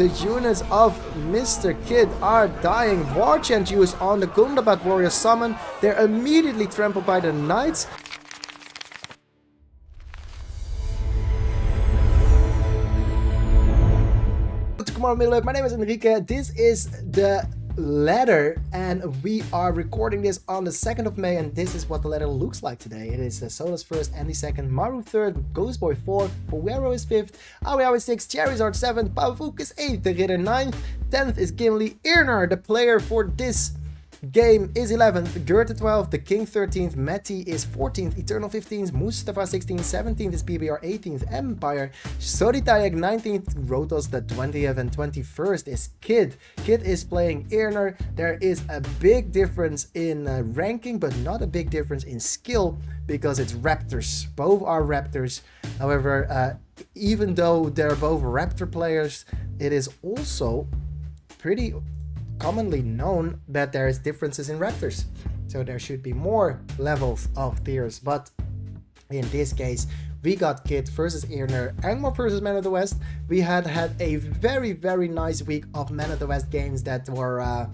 The units of Mr. Kid are dying. War chant used on the Gundabad warrior summon. They're immediately trampled by the knights. My name is Enrique. This is the letter, and we are recording this on the 2nd of May, and this is what the letter looks like today. It is Solas first, Andy second, Maru third, Ghostboy fourth, Puero is fifth, Aoi is sixth, Charizard seventh, Pavuk is eighth, the Ritter ninth, 10th is Gimli, Earnur, the player for this game, is 11th, Goethe 12th, the King 13th, Meti is 14th, Eternal 15th, Mustafa 16th, 17th is PBR 18th, Empire, Soritayak 19th, Rotos the 20th, and 21st is Kid. Kid is playing Earnur. There is a big difference in ranking, but not a big difference in skill, because it's Raptors. Both are Raptors. However, even though they're both Raptor players, it is also pretty commonly known that there is differences in Raptors, so there should be more levels of tiers. But in this case, we got Kid versus Earnur, Angmar versus Man of the West. We had a very nice week of Man of the West games that were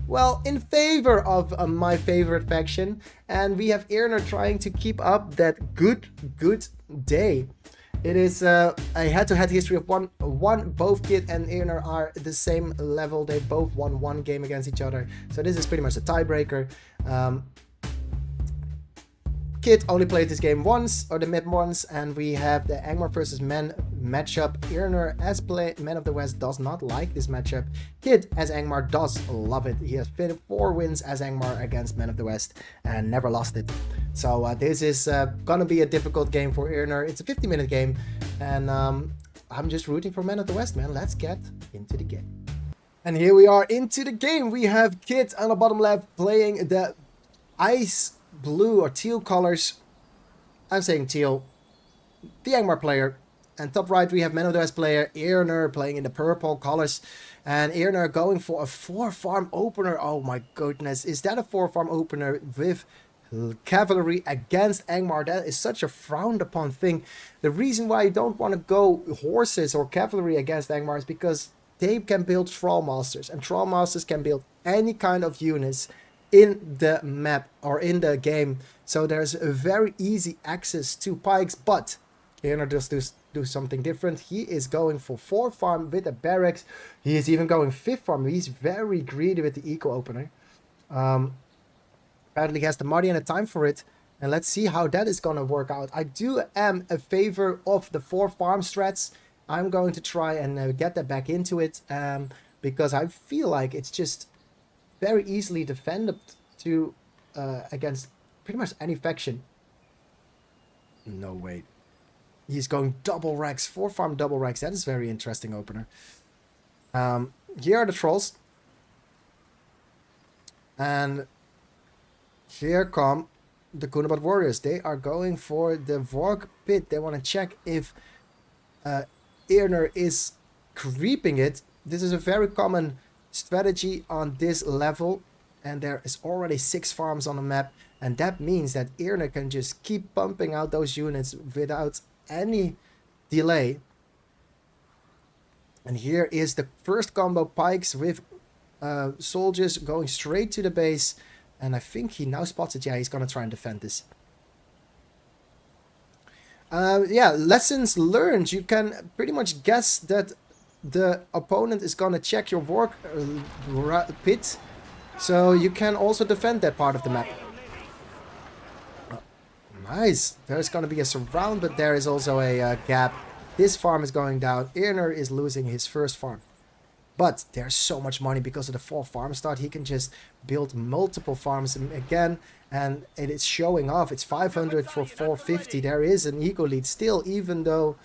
well, in favor of my favorite faction, and we have Earnur trying to keep up that good day. It is a head-to-head history of one. Both Kid and Earnur are the same level. They both won one game against each other, so this is pretty much a tiebreaker. Kid only played this game once, or the map once, and we have the Angmar versus Men matchup. Earnur as Man of the West does not like this matchup. Kid as Angmar does love it. He has been 4 wins as Angmar against Man of the West and never lost it. So this is gonna be a difficult game for Earnur. It's a 50-minute game, and I'm just rooting for Man of the West, man. Let's get into the game. And here we are into the game. We have Kid on the bottom left playing the ice blue or teal colors. I'm saying teal. The Angmar player. And top right we have Man of the West player Earnur playing in the purple colors. And Earnur going for a 4-farm opener. Oh my goodness. Is that a 4-farm opener with cavalry against Angmar? That is such a frowned upon thing. The reason why you don't want to go horses or cavalry against Angmar is because they can build Thrall Masters. And Thrall Masters can build any kind of units in the map or in the game, so there's a very easy access to pikes. But Earnur does do something different. He is going for 4-farm with a barracks. He is even going 5th-farm. He's very greedy with the eco opener. Apparently he has the money and the time for it, and let's see how that is gonna work out. I am a favor of the 4-farm strats. I'm going to try and get that back into it, because I feel like it's just very easily defended to against pretty much any faction. No way. He's going double Rex, 4-farm double Rex. That is very interesting opener. Here are the trolls. And here come the Gundabad warriors. They are going for the Vork pit. They want to check if Earnur is creeping it. This is a very common strategy on this level, and there is already 6 farms on the map, and that means that Earnur can just keep pumping out those units without any delay. And here is the first combo, pikes with soldiers going straight to the base, and I think he now spots it. Yeah, he's gonna try and defend this. Yeah, lessons learned. You can pretty much guess that the opponent is gonna check your work pit, so you can also defend that part of the map. Nice. There's gonna be a surround, but there is also a gap. This farm is going down. Earnur is losing his first farm, but there's so much money because of the 4-farm start. He can just build multiple farms again, and it is showing off. It's 500 for 450. There is an eco lead still, even though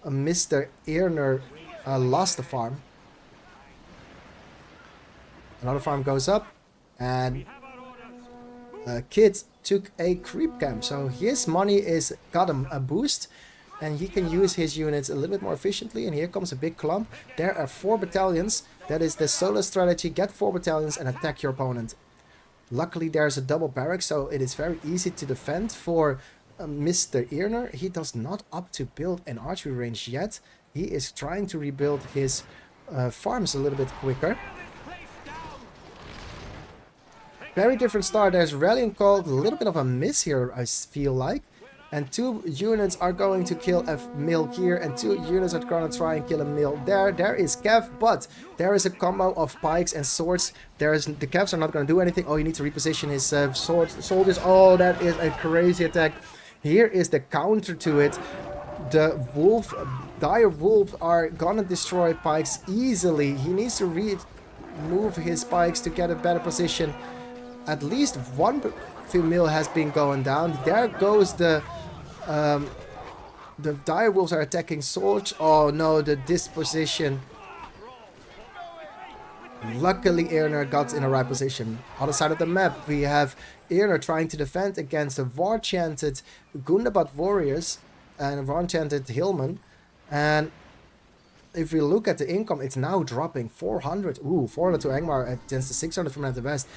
Mr. Earnur lost the farm. Another farm goes up, and Kid took a creep camp, so his money is got him a boost, and he can use his units a little bit more efficiently. And here comes a big clump. There are 4 battalions. That is the solo strategy. Get 4 battalions and attack your opponent. Luckily there's a double barrack, so it is very easy to defend for Mr. Earnur. He does not up to build an archery range yet. He is trying to rebuild his farms a little bit quicker. Very different start. There's rallying called, a little bit of a miss here, I feel like. And 2 units are going to kill a mill here, and 2 units are going to try and kill a mill there. There is Cav, but there is a combo of pikes and swords. The Cavs are not going to do anything. Oh, you need to reposition his soldiers. Oh, that is a crazy attack. Here is the counter to it. The dire wolves are going to destroy pikes easily. He needs to remove his pikes to get a better position. At least one mill has been going down. There goes the dire wolves are attacking swords. Oh no, the disposition. Luckily Earnur got in the right position. Other side of the map we have Earnur trying to defend against the war-chanted Gundabad warriors and war-chanted hillmen. And if we look at the income, it's now dropping 400. Ooh, 400 to Angmar against the 600 from the west.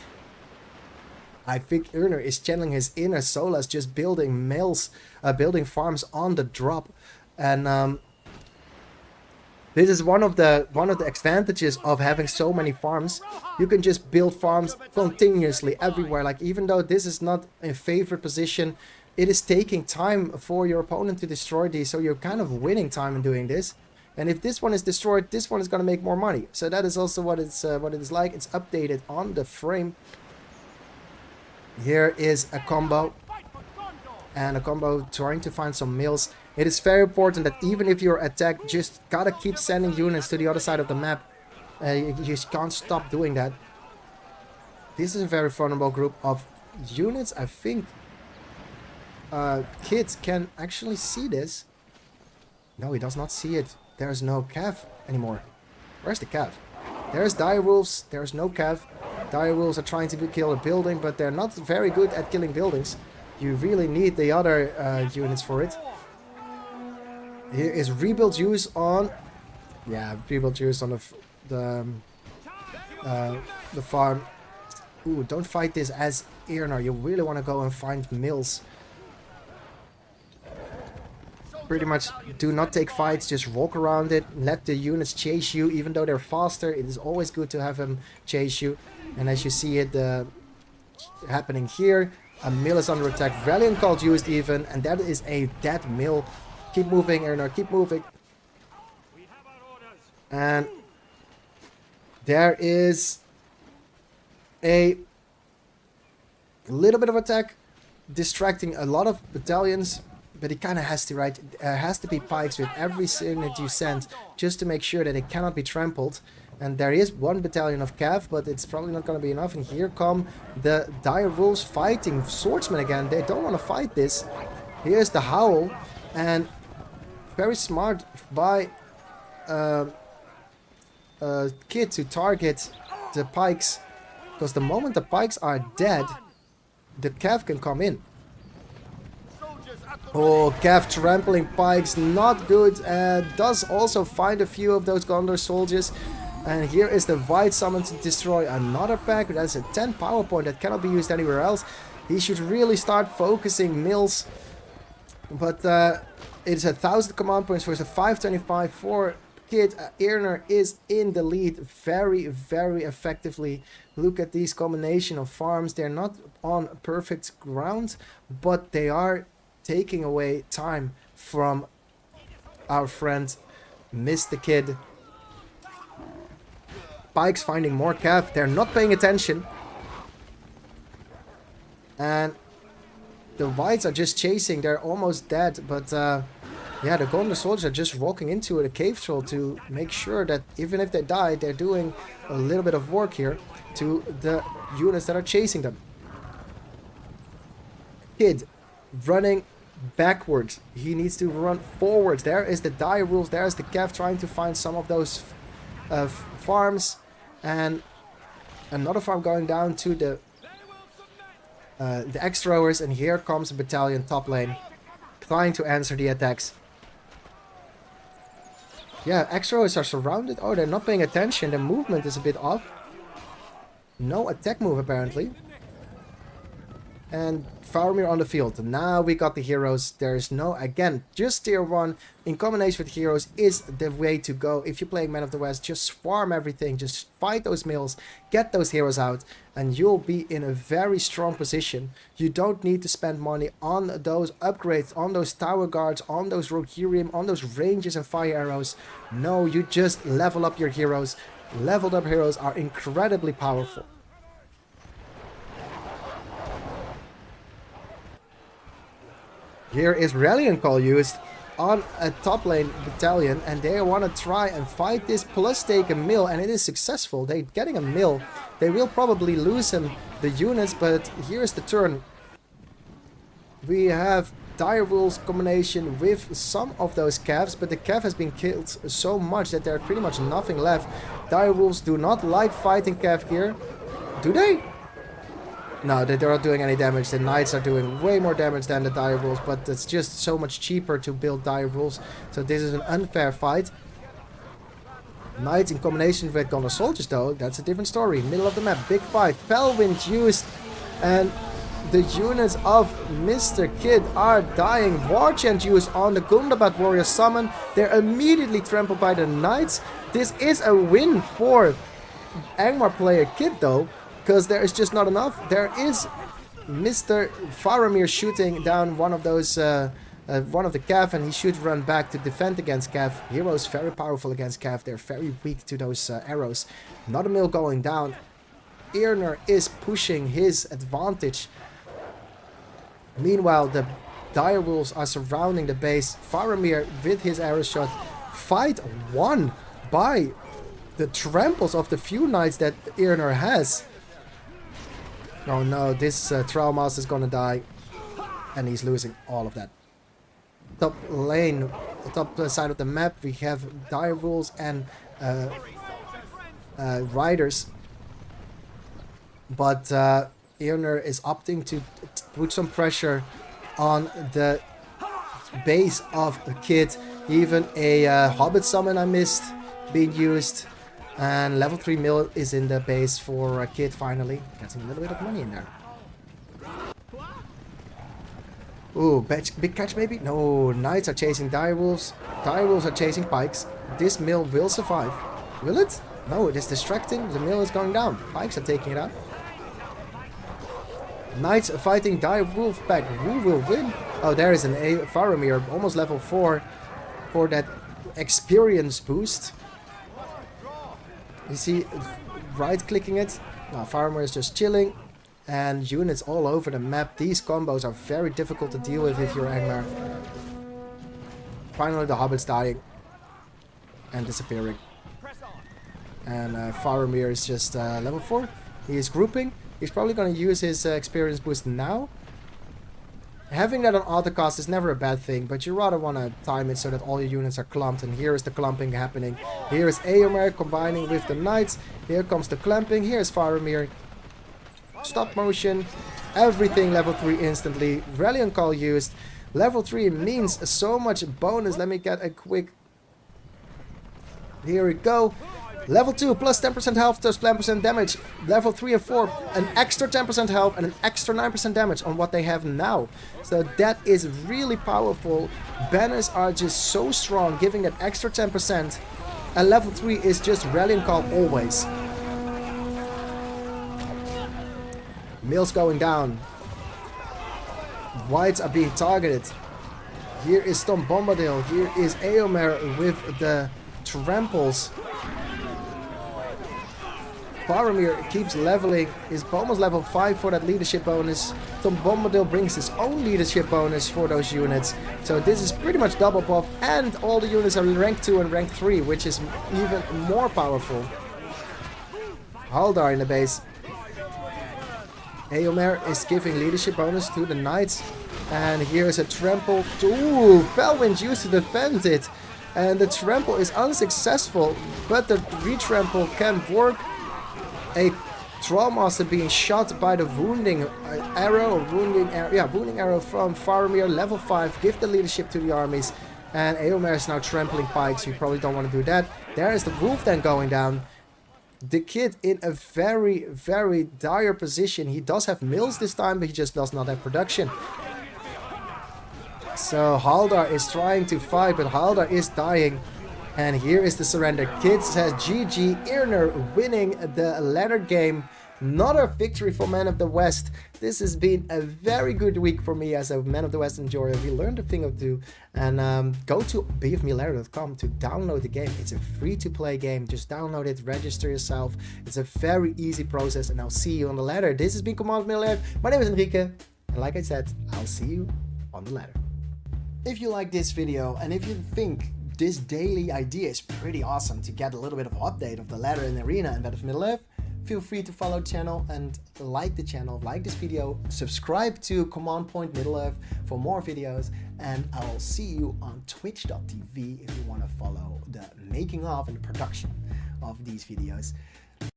I think Earnur is channeling his inner soul as just building mills, building farms on the drop, and this is one of the advantages of having so many farms. You can just build farms continuously everywhere. Like, even though this is not a favorite position, it is taking time for your opponent to destroy these, so you're kind of winning time in doing this. And if this one is destroyed, this one is going to make more money. So that is also what it is like. It's updated on the frame. Here is a combo, and a combo trying to find some mills. It is very important that even if you're attacked, just gotta keep sending units to the other side of the map. You just can't stop doing that. This is a very vulnerable group of units. I think kids can actually see this. No, he does not see it. There's no Cav anymore. Where's the Cav? There's dire wolves. There's no Cav. Dire wolves are trying to kill a building, but they're not very good at killing buildings. You really need the other units for it. Here is rebuild use on... Yeah, rebuild use on the farm. Ooh, don't fight this as Earnur. You really want to go and find mills. Pretty much do not take fights, just walk around it. Let the units chase you, even though they're faster. It is always good to have them chase you. And as you see it happening here, a mill is under attack. Valiant called used even, and that is a dead mill. Keep moving, Earnur, keep moving. And there is a little bit of attack, distracting a lot of battalions. But it kind of has to, right? Has to be pikes with every unit you send, just to make sure that it cannot be trampled. And there is one battalion of Cav, but it's probably not going to be enough. And here come the dire wolves fighting swordsmen again. They don't want to fight this. Here's the howl, and very smart by Kid to target the pikes, because the moment the pikes are dead, the Cav can come in. Oh, Cav trampling pikes, not good. Does also find a few of those Gondor soldiers. And here is the White Summon to destroy another pack. That's a 10 power point that cannot be used anywhere else. He should really start focusing mills. But it's 1,000 command points versus 525 for Kid. Earnur is in the lead very, very effectively. Look at these combination of farms. They're not on perfect ground, but they are taking away time from our friend Mr. Kid. Pikes finding more Cav. They're not paying attention. And the Whites are just chasing. They're almost dead. But yeah, the Gondor soldiers are just walking into a cave troll to make sure that even if they die, they're doing a little bit of work here to the units that are chasing them. Kid running backwards. He needs to run forwards. There is the dire wolves. There's the Cav trying to find some of those farms. And another farm going down to the X-throwers. And here comes a battalion top lane trying to answer the attacks. Yeah, X-throwers are surrounded. Oh, they're not paying attention. The movement is a bit off. No attack move apparently. And Faramir on the field. Now we got the heroes. There's no, again, just tier 1 in combination with heroes is the way to go. If you're playing Man of the West, just swarm everything. Just fight those mills. Get those heroes out. And you'll be in a very strong position. You don't need to spend money on those upgrades, on those tower guards, on those Rohirrim, on those ranges and fire arrows. No, you just level up your heroes. Leveled up heroes are incredibly powerful. Here is Rallying Call used on a top lane battalion, and they want to try and fight this plus take a mill, and it is successful. They're getting a mill. They will probably lose him the units, but here's the turn. We have Dire Wolves combination with some of those calves, but the calf has been killed so much that there's pretty much nothing left. Dire Wolves do not like fighting calf here. Do they? No, they're not doing any damage. The knights are doing way more damage than the dire wolves, but it's just so much cheaper to build dire wolves. So this is an unfair fight. Knights in combination with Gondor soldiers though, that's a different story. Middle of the map, big fight. Felwind used, and the units of Mr. Kid are dying. War chant used on the Gundabad warrior summon. They're immediately trampled by the knights. This is a win for Angmar player Kid though, because there is just not enough. There is Mr. Faramir shooting down one of those, one of the Cav, and he should run back to defend against Cav. Heroes very powerful against Cav. They're very weak to those arrows. Not a mill going down. Earnur is pushing his advantage. Meanwhile, the dire wolves are surrounding the base. Faramir with his arrow shot. Fight won by the tramples of the few knights that Earnur has. Oh no, this Trial Master is gonna die. And he's losing all of that. Top lane, top side of the map, we have dire wolves and riders. But Earnur is opting to put some pressure on the base of the Kid. Even a Hobbit summon I missed being used. And level 3 mill is in the base for a Kid finally. Getting a little bit of money in there. Ooh, big catch maybe? No, knights are chasing dire wolves. Dire wolves are chasing pikes. This mill will survive. Will it? No, it is distracting. The mill is going down. Pikes are taking it out. Knights are fighting dire wolf pack. Who will win? Oh, there is an Faramir, almost level 4 for that experience boost. You see, right-clicking it. Now, Faramir is just chilling. And units all over the map. These combos are very difficult to deal with if you're Angmar. Finally, the Hobbit's dying. And disappearing. And Faramir is just level 4. He is grouping. He's probably going to use his experience boost now. Having that on autocast is never a bad thing, but you rather want to time it so that all your units are clumped, and here is the clumping happening. Here is Eomer combining with the knights. Here comes the clumping. Here is Faramir. Stop motion. Everything level 3 instantly. Rallying call used. Level 3 means so much bonus. Let me get a quick... Here we go. Level 2 plus 10% health plus 10% damage. Level 3 and 4 an extra 10% health and an extra 9% damage on what they have now. So that is really powerful. Banners are just so strong, giving that extra 10%. And level 3 is just Rallying Call always. Mills going down. Whites are being targeted. Here is Tom Bombadil. Here is Eomer with the tramples. Faramir keeps leveling. Is almost level 5 for that leadership bonus. Tom Bombadil brings his own leadership bonus for those units. So this is pretty much double buff. And all the units are rank 2 and rank 3, which is even more powerful. Haldar in the base. Eomer is giving leadership bonus to the knights. And here is a trample. Ooh, Felwind used to defend it. And the trample is unsuccessful. But the retrample can work. A Trollmaster being shot by the wounding arrow, wounding arrow from Faramir, level 5. Give the leadership to the armies. And Eomer is now trampling pikes. You probably don't want to do that. There is the wolf then going down. the kid in a very, very dire position. He does have mills this time, but he just does not have production. So Haldar is trying to fight, but Haldar is dying. And here is the surrender. Kid says GG. Earnur winning the ladder game. Another victory for Man of the West. This has been a very good week for me as a Man of the West enjoyer. We learned a thing or two. And go to bfme2.com to download the game. It's a free-to-play game. Just download it, register yourself. It's a very easy process, and I'll see you on the ladder. This has been Command Middle Earth. My name is Enrique, and like I said, I'll see you on the ladder. If you like this video, and if you think this daily idea is pretty awesome to get a little bit of update of the ladder and arena and Battle of Middle-earth, feel free to follow the channel and like the channel, like this video, subscribe to Command Point Middle-earth for more videos, and I will see you on twitch.tv if you want to follow the making of and the production of these videos.